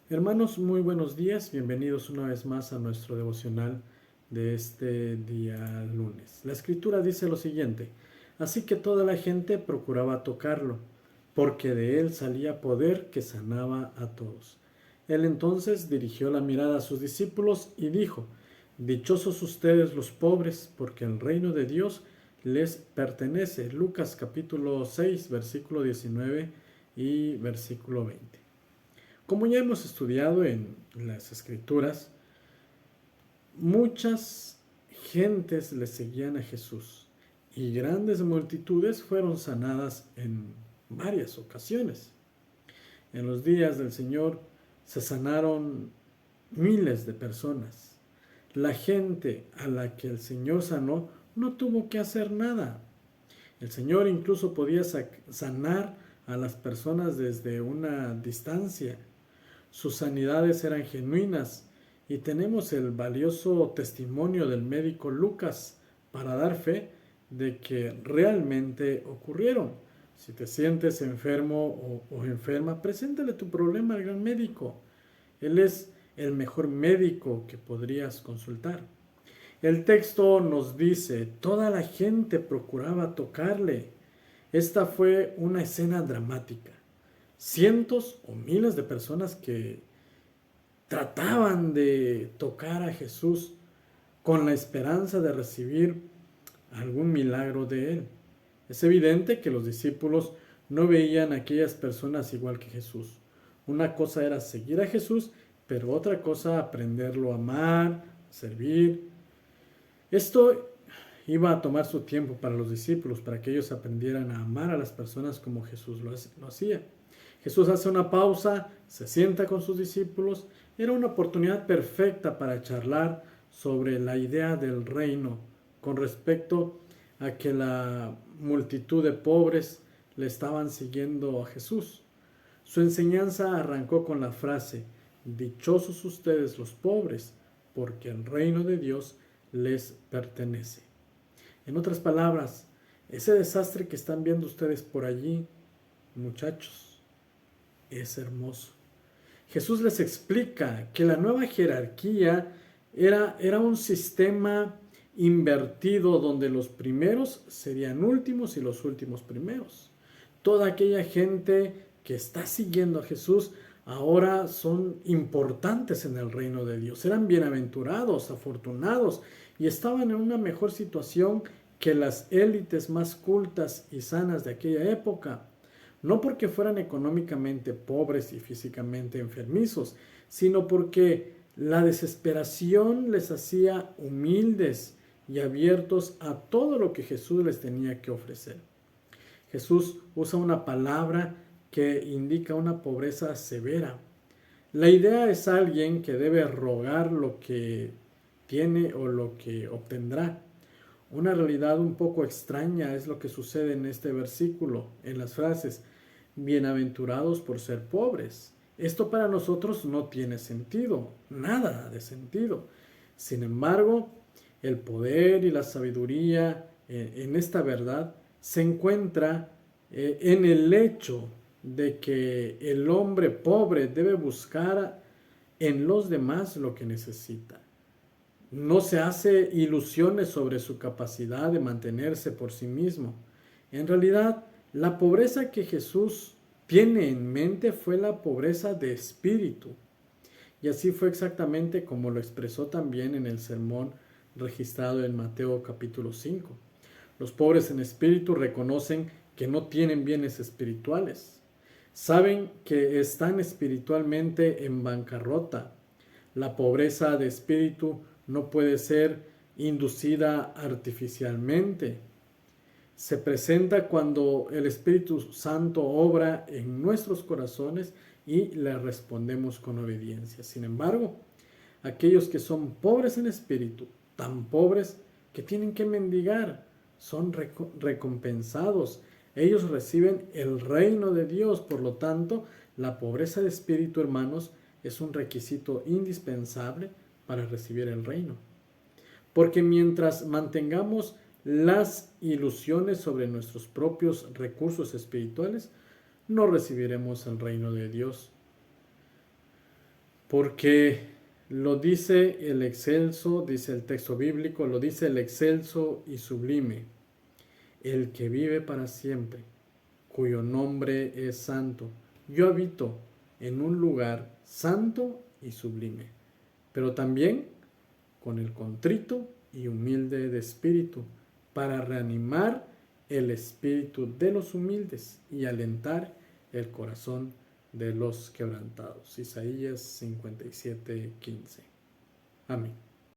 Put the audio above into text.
Hermanos, muy buenos días. Bienvenidos una vez más a nuestro devocional de este día lunes. La escritura dice lo siguiente: así que toda la gente procuraba tocarlo, porque de él salía poder que sanaba a todos. Él entonces dirigió la mirada a sus discípulos y dijo: dichosos ustedes los pobres, porque el reino de Dios les pertenece. Lucas capítulo 6, versículo 19 y versículo 20. Como ya hemos estudiado en las escrituras, muchas gentes le seguían a Jesús y grandes multitudes fueron sanadas en varias ocasiones. En los días del Señor se sanaron miles de personas. La gente a la que el Señor sanó no tuvo que hacer nada. El Señor incluso podía sanar a las personas desde una distancia. Sus sanidades eran genuinas y tenemos el valioso testimonio del médico Lucas para dar fe de que realmente ocurrieron. Si te sientes enfermo o enferma, preséntale tu problema al gran médico. Él es el mejor médico que podrías consultar. El texto nos dice: toda la gente procuraba tocarle. Esta fue una escena dramática. Cientos o miles de personas que trataban de tocar a Jesús con la esperanza de recibir algún milagro de él. Es evidente que los discípulos no veían a aquellas personas igual que Jesús. Una cosa era seguir a Jesús, pero otra cosa aprenderlo a amar, a servir. Esto iba a tomar su tiempo para los discípulos, para que ellos aprendieran a amar a las personas como Jesús lo hacía. Jesús hace una pausa, se sienta con sus discípulos. Era una oportunidad perfecta para charlar sobre la idea del reino con respecto a que la multitud de pobres le estaban siguiendo a Jesús. Su enseñanza arrancó con la frase: dichosos ustedes los pobres, porque el reino de Dios les pertenece. En otras palabras, ese desastre que están viendo ustedes por allí, muchachos, es hermoso. Jesús les explica que la nueva jerarquía era un sistema invertido donde los primeros serían últimos y los últimos primeros. Toda aquella gente que está siguiendo a Jesús ahora son importantes en el reino de Dios. Eran bienaventurados, afortunados y estaban en una mejor situación que las élites más cultas y sanas de aquella época. No porque fueran económicamente pobres y físicamente enfermizos, sino porque la desesperación les hacía humildes y abiertos a todo lo que Jesús les tenía que ofrecer. Jesús usa una palabra que indica una pobreza severa. La idea es alguien que debe rogar lo que tiene o lo que obtendrá. Una realidad un poco extraña es lo que sucede en este versículo, en las frases: bienaventurados por ser pobres. Esto para nosotros no tiene sentido, nada de sentido. Sin embargo, el poder y la sabiduría en esta verdad se encuentra en el hecho de que el hombre pobre debe buscar en los demás lo que necesita. No se hace ilusiones sobre su capacidad de mantenerse por sí mismo. En realidad, la pobreza que Jesús tiene en mente fue la pobreza de espíritu. Y así fue exactamente como lo expresó también en el sermón registrado en Mateo capítulo 5. Los pobres en espíritu reconocen que no tienen bienes espirituales. Saben que están espiritualmente en bancarrota. La pobreza de espíritu no puede ser inducida artificialmente. Se presenta cuando el Espíritu Santo obra en nuestros corazones y le respondemos con obediencia. Sin embargo, aquellos que son pobres en espíritu, tan pobres que tienen que mendigar, son recompensados. Ellos reciben el reino de Dios. Por lo tanto, la pobreza de espíritu, hermanos, es un requisito indispensable para recibir el reino. Porque mientras mantengamos las ilusiones sobre nuestros propios recursos espirituales, no recibiremos el reino de Dios. porque lo dice el excelso, dice el texto bíblico, lo dice el excelso y sublime, el que vive para siempre, cuyo nombre es santo. Yo habito en un lugar santo y sublime, pero también con el contrito y humilde de espíritu, para reanimar el espíritu de los humildes y alentar el corazón de los quebrantados. Isaías 57:15. Amén.